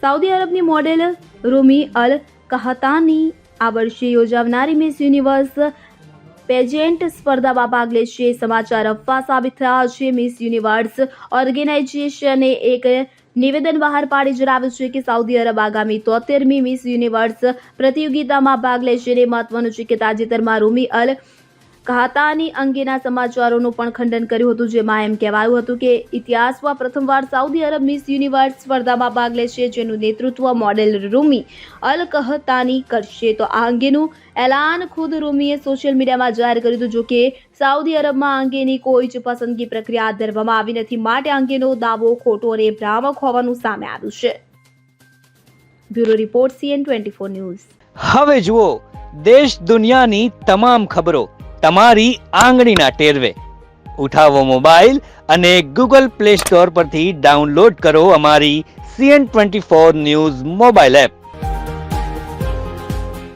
Saudi અરબની model Rhumi અલ કહતાની આ વર્ષે યોજાનારી મિસ યુનિવર્સ પેજેન્ટ સ્પર્ધામાં ભાગ લેશે. સમાચાર અફવા સાબિત થયા છે. મિસ યુનિવર્સ ઓર્ગેનાઇઝેશને એક નિવેદન બહાર પાડી જણાવ્યું છે કે સાઉદી અરબ આગામી 73મી મિસ યુનિવર્સ પ્રતિયોગિતામાં ભાગ લેશે. મહત્વનું છે કે તાજેતરમાં રૂમી અલ કહતાની અંગેના સમાચારોનું પણ ખંડન કર્યું હતું, જેમાં એમ કહેવાયું હતું કે ઇતિહાસમાં પ્રથમવાર સાઉદી અરબ મિસ યુનિવર્સ સ્પર્ધામાં ભાગ લેશે, જેનું નેતૃત્વ મોડેલ રૂમી અલ કહતાની કરશે. તો આ અંગેનું એલાન ખુદ રૂમીએ સોશિયલ મીડિયામાં જાહેર કર્યું હતું. જો કે સાઉદી અરબમાં આ અંગેની કોઈ જ પસંદગી પ્રક્રિયા હાથ ધરવામાં આવી નથી, માટે આ અંગેનો દાવો ખોટો અને ભ્રામક હોવાનું સામે આવ્યું છે. Bureau report CN24 news. હવે જુઓ દેશ દુનિયાની તમામ ખબરો તમારી આંગળીના ટેરવે. ઉઠાવો મોબાઈલ અને Google Play Store પરથી ડાઉનલોડ કરો અમારી CN24 ન્યૂઝ મોબાઈલ એપ.